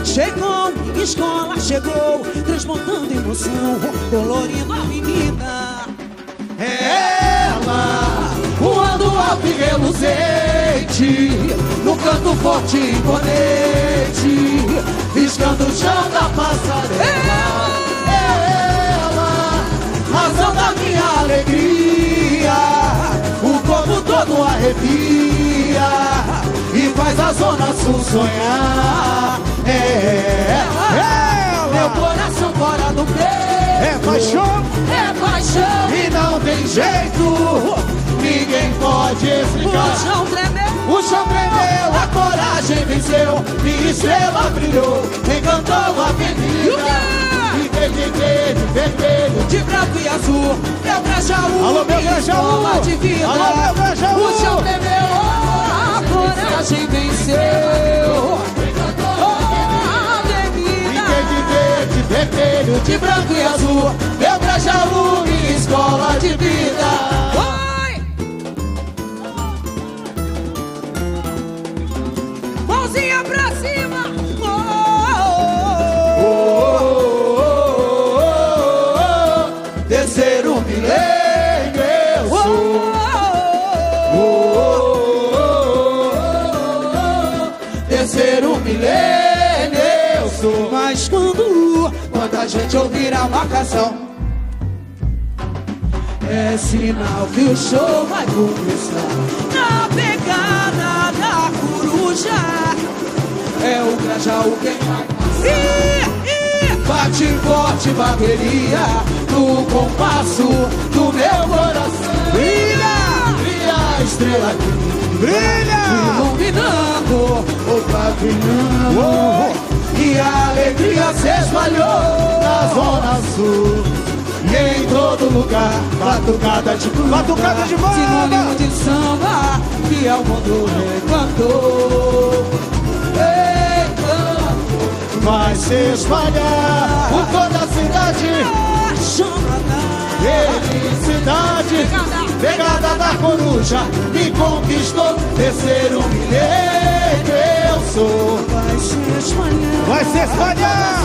Chegou, minha escola chegou, transbordando emoção, colorindo a avenida. É ela, voando alto e reluzente, no canto forte e imponente, riscando o chão da passarela. É ela, razão da minha alegria, o corpo todo arrepia e faz a Zona Sul sonhar. É ela, meu coração fora do peito. É paixão, é paixão e não tem jeito, ninguém pode explicar. O chão tremeu, a coragem venceu, minha estrela brilhou, encantou a avenida. De verde, vermelho, de branco e azul, meu Grajaú, alô, meu Grajaú, de vida. Alô, meu Grajaú. O chão tremeu, a coragem venceu, encantou a avenida. De verde, vermelho, de branco e azul, meu Grajaú, minha escola de vida. Oi! Mãozinha pra cima! Terceiro milênio eu sou. Terceiro milênio eu sou. Mas quando a gente ouvir a marcação, é sinal que o show vai começar. na pegada da coruja É o Grajaú quem vai. Bate forte bateria no compasso do meu coração. Brilha! Brilha a estrela aqui, brilha! iluminando o pavilhão. E a alegria se espalhou na Zona Sul. E em todo lugar, batucada de banda, Batucada de banda, sinônimo de samba que ao mundo recantou. Vai se espalhar por toda a cidade. Felicidade, pegada da coruja me conquistou. Terceiro milênio eu sou. vai se espalhar. vai se espalhar!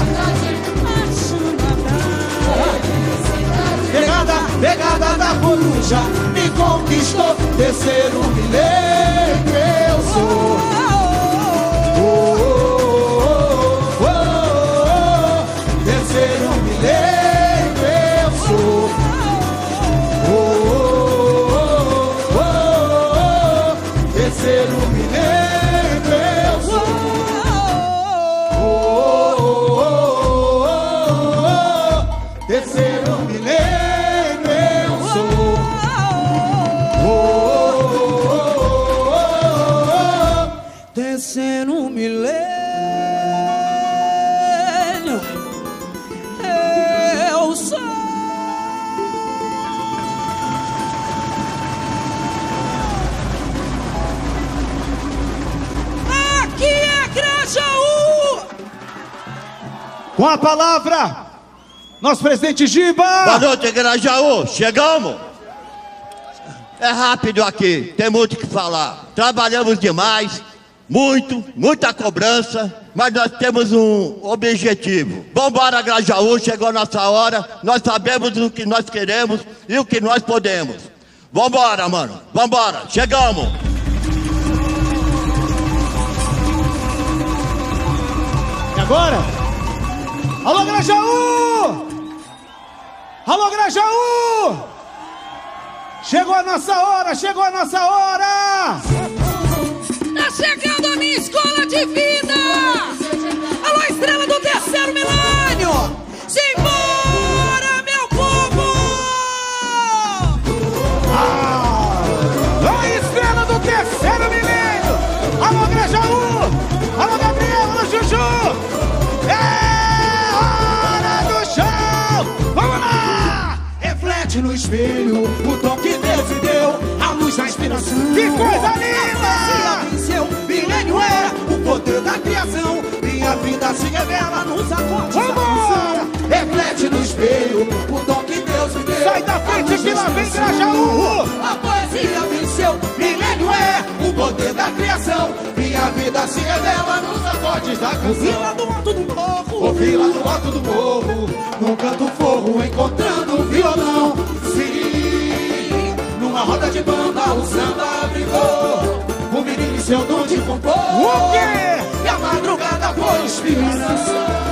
Pegada da coruja me conquistou. Terceiro milênio eu sou. Terceiro milênio eu sou. Terceiro milênio eu sou. Terceiro milênio eu sou. Terceiro milênio eu sou. Aqui é Grajaú. Com a palavra, nosso presidente Giba! Boa noite, Grajaú. Chegamos? É rápido aqui, tem muito o que falar. Trabalhamos demais, muita cobrança, mas nós temos um objetivo. Vambora, Grajaú, chegou a nossa hora, nós sabemos o que nós queremos e o que nós podemos. Vambora, mano, vambora, chegamos. E agora? Alô, Grajaú! Alô, Grajaú! Chegou a nossa hora, chegou a nossa hora! Tá chegando a minha escola de vida. Alô, estrela do terceiro milênio. Simbora, meu povo! A estrela do terceiro milênio! Alô, Grajaú! Alô, Gabriel! Alô, Juju! É hora do show! Vamos lá! Reflete no espelho o tom que Deus me deu, a luz da inspiração. Que coisa linda! Venceu, milênio é o poder da criação. Minha vida se revela nos acordes da canção. Reflete no espelho o tom que Deus me deu. Sai da frente que lá vem Grajaú! A poesia venceu, milênio é o poder da criação. se revela nos acordes da canção. Ouvi lá do alto do morro, ouvi lá do alto do morro, num canto forro, encontrando um violão. Sim, numa roda de bamba o samba brigou, o menino e seu dom de compor. O quê? E a madrugada foi inspiração.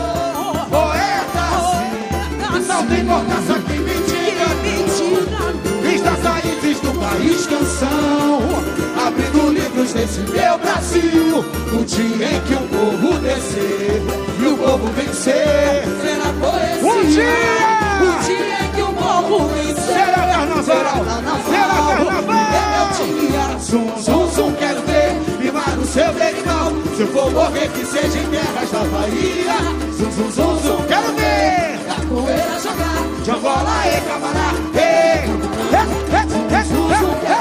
Poeta, sim, não tem importância que me diga. Está saídas do país canção, abrindo livros nesse meu Brasil. No dia em que o povo descer e o povo vencer, será poesia. Um dia em que o povo vencer, será carnaval, será carnaval. É meu dia, zum, zum, zum, quero ver mimar o seu berimbau. Se eu for morrer que seja em terras da Bahia. Zum, zum, zum, zum, quero ver capoeira jogar, jambola e camará. Quero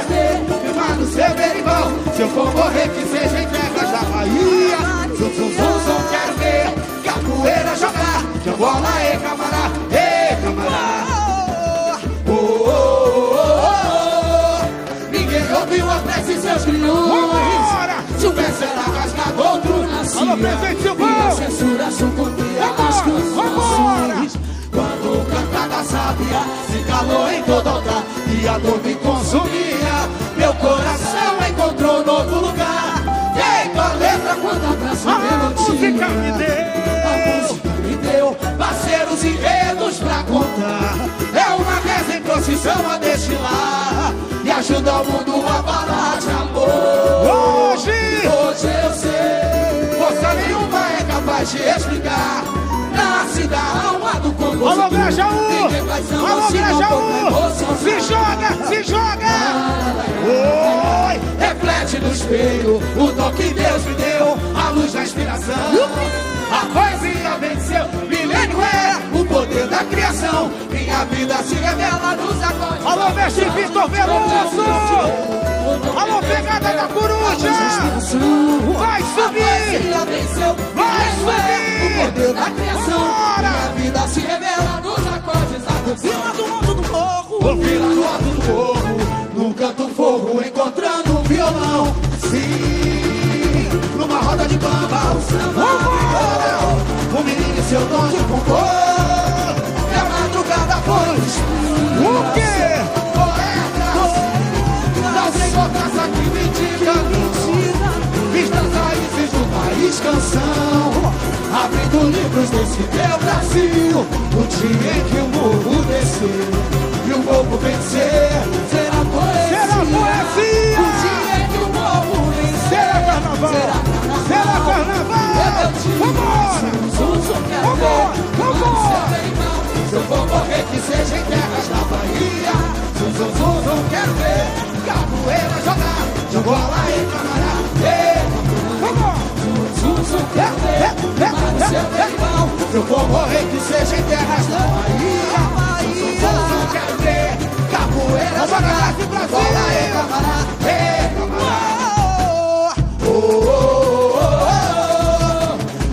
ver mimar o seu berimbau. Se eu for morrer que seja em terras da Bahia. Zum, zum, zum, zum, quero ver capoeira jogar, jambola e camará. Camará. Ninguém ouviu a prece e seus grilhões. Se o pé será rasgado, outro nascia. Alô, presente, Silvão! E a censura sucumbia às canções. Quando o cantar da sábia se calou em todo altar e a dor me consumia, meu coração encontrou novo lugar. Feito a letra quando abraço a melodia. A música me deu parceiros e enredos pra contar. É uma reza em procissão a destilar e ajuda o mundo a falar de amor. Hoje eu sei, força nenhuma é capaz de explicar. Nasce da alma do compositor. Alô, Grajaú! Alô, Grajaú! Se joga, se joga! Oi! Reflete no espelho o dom que Deus me deu, a luz da inspiração. A poesia venceu, milênio é o poder da criação. Minha vida se revela nos acordes. Alô, mestre Vitor Veloso! Alô, pegada da coruja! Vai subir! Vai subir! O poder da criação. Minha vida se revela nos acordes da canção. lá do alto do morro, ouvi lá no alto do morro, num canto forro, encontrando um violão. Sim, numa roda de bamba, o samba brigou, o menino e seu dom de compor. E a madrugada foi O quê? não tem importância que me diga. Vista as raízes do país canção, abrindo livros nesse meu Brasil. No dia em que o morro descer e o povo vencer, será poesia. Será poesia! O dia em que o morro vencer, Será carnaval! Será carnaval! Vambora! Vambora! Vambora! Se eu for morrer que seja em terras da Bahia. Zum, zum, zum, zum, quero ver capoeira jogar, jambola e camará. Vambora! Zum, zum, quero ver mimar o seu berimbau. Se eu for morrer que seja em terras da Bahia. Zum, zum, zum, quero ver capoeira jogar, jambola e camará.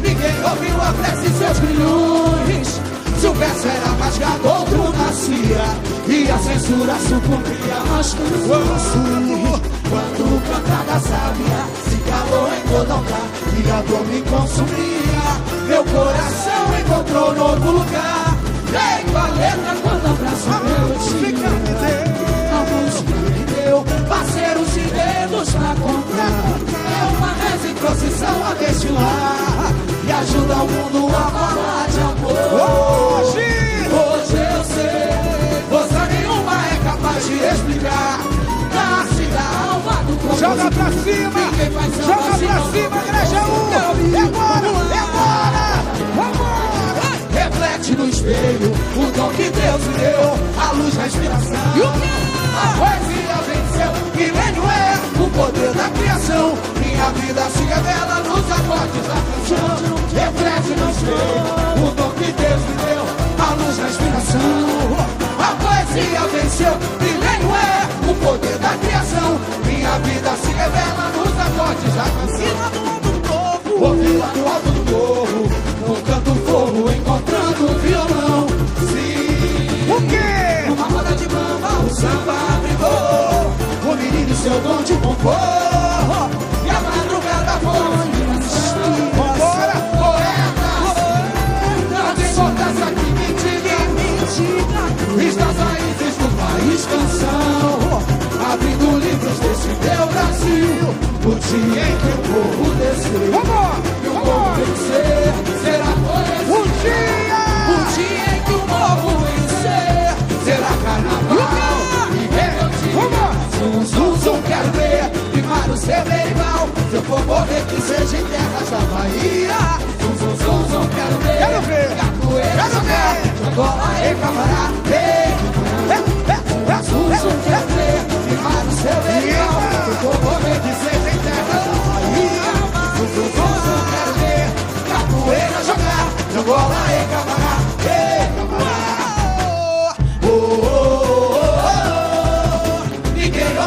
Ninguém ouviu a prece e seus grilhões. Se o verso era rasgado, outro nascia e a censura sucumbia às canções. Quando o cantar da sábia se calou em todo altar e a dor me consumia, meu coração encontrou novo lugar. Feito a letra quando abraço a melodia. A música me deu parceiros e dedos pra comprar. É uma reza em procissão a destilar e ajuda o mundo a falar de amor. Hoje eu sei, força nenhuma é capaz de explicar. Nasce da alma do compositor. Joga pra cima! Joga pra cima, Grajaú! É agora! É agora! Vambora! Reflete no espelho o dom que Deus me deu, a luz da inspiração. A poesia venceu, milênio é o poder da criação. Minha vida se revela nos acordes da canção. Reflete no espelho o dom que Deus me deu, a luz da inspiração. A poesia venceu, milênio é o poder da criação. Minha vida se revela nos acordes da canção. Ouvi lá do alto do morro, num canto forro, encontrando um violão. Sim, O quê? numa roda de bamba o samba brigou, o menino e seu dom de compor. E a madrugada foi Vista as raízes do país canção, abrindo livros desse meu Brasil. O dia em que o povo descer e o povo vencer, será poesia. O dia em que o povo vencer, será carnaval. Zum, zum, zum, quero ver primar o seu berimbau. Se eu for morrer, que seja em terras da Bahia. Zum, zum, zum, zum, quero ver capoeira jogar, Angola e Camará. Zum, zum, quero ver primar o seu berimbau. Se eu for morrer, que seja em terras da Bahia. Zum, zum, zum, zum, quero ver capoeira jogar, Angola e Camará.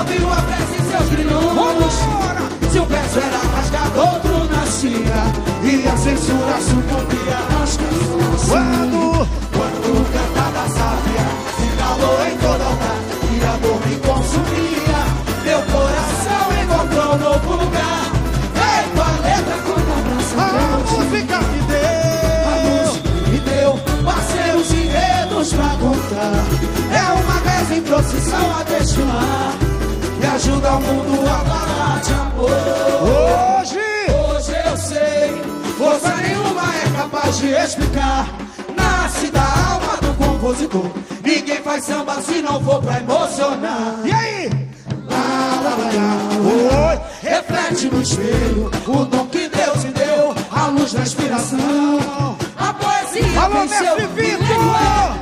Ouviu a prece em seus grilhões. Se um verso era rasgado, outro nascia, e a censura sucumbia nas canções. Quando cantada sábia se calou em toda altar e a dor me consumia, meu coração encontrou novo lugar. Feito a letra quando abraça a música me deu parceiros e enredos pra contar. É uma guerra em procissão a destilar, me ajuda o mundo a falar de amor. Hoje eu sei, força nenhuma é capaz de explicar. Nasce da alma do compositor, ninguém faz samba se não for pra emocionar. E aí? Reflete no espelho o dom que Deus me deu, a luz da inspiração. A poesia venceu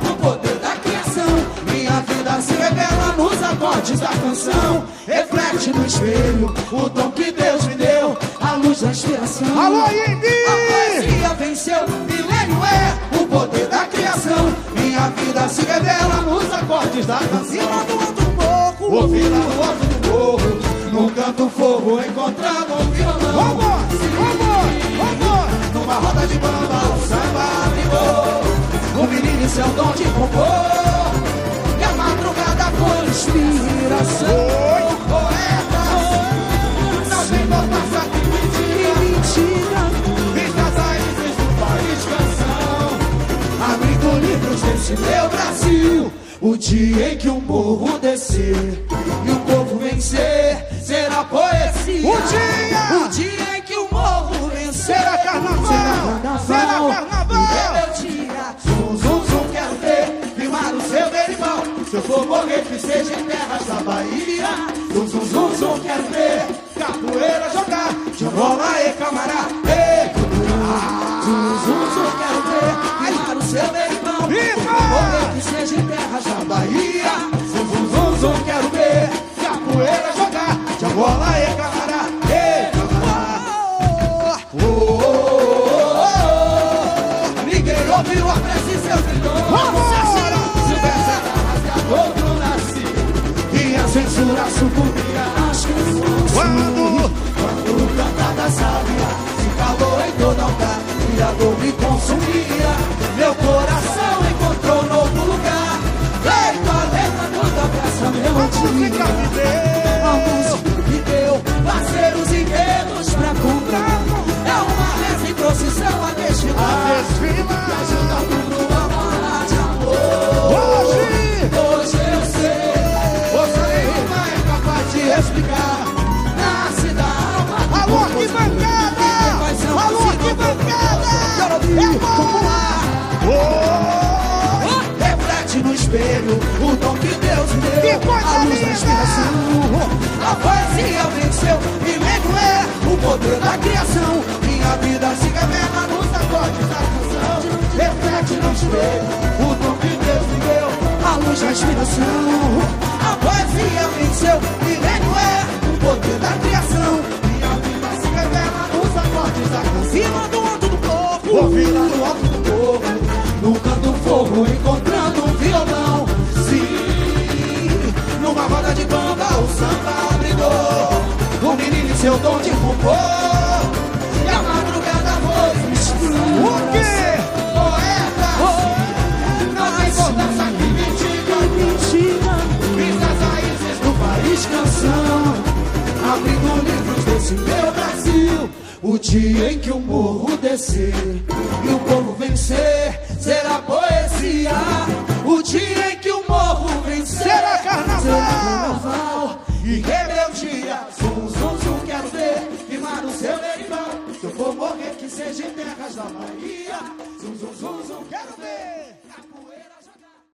o poder da criação. Minha vida se revela nos acordes da canção. Reflete no espelho o dom que Deus me deu, a luz da inspiração. Alô, Indy! A poesia venceu, milênio é o poder da criação. Minha vida se revela nos acordes da canção. Ouvi lá no alto do morro, num canto fogo, encontrando um violão. Numa roda de bamba, o samba brigou. O menino e seu dom de compor, e a madrugada foi inspiração. Poeta, não tem importância que mentira. Vista as raízes do país canção, abrindo livros desse meu Brasil. O dia em que o morro descer e o povo vencer, será poesia. O dia em que o morro vencer, será carnaval. Será carnaval. Meu dia, zum, zum, zum, quero ver firmar o seu berimbau. Se eu for morrer, que seja em terras da Bahia. Zum, zum, zum, zum, quero ver capoeira jogar, de Angola e Camará. Zum, zum, zum, quero ver firmar o seu berimbau. Morrer, que seja em terras da Bahia. Zum, zum, zum, zum, quero ver capoeira jogar, de Angola e Camará. Ninguém ouviu a prece em seus grilhões. Se o verso era rasgado, outro nascia, e a censura sucumbia às canções. Quando cantada sábia se calou em toda altar e a dor me consumia, meu coração encontrou novo lugar. Feito a letra quando abraça melodia. A música me deu parceiros e enredos pra comprar. É uma reza em procissão a destilar, me ajuda tudo a falar de amor. Hoje eu sei, força nenhuma é capaz de explicar. Nasce da alma. Alô, que bancada! Alô, que bancada! É popular! Reflete no espelho o dom que Deus me deu, a luz da inspiração. A poesia venceu e mesmo é o poder da criação. Minha vida se revela nos acordes da canção. Reflete no espelho o dom que Deus me deu, a luz da inspiração. A poesia venceu e mesmo é o poder da criação. Minha vida se revela nos acordes da canção. Vila do alto do morro, ouvi lá do alto do morro, no canto fogo, encontrando um violão. Sim, numa roda de bamba o samba brigou. O menino e seu dom de compor, e a madrugada foi misturou. O quê? Poeta, não tem importância que mentira. Vista as raízes do país canção, abrindo livros desse meu Brasil. O dia em que o morro descer e o povo vencer, será poesia. O dia em que o da Bahia. Zum, zum, zum, zum, quero ver.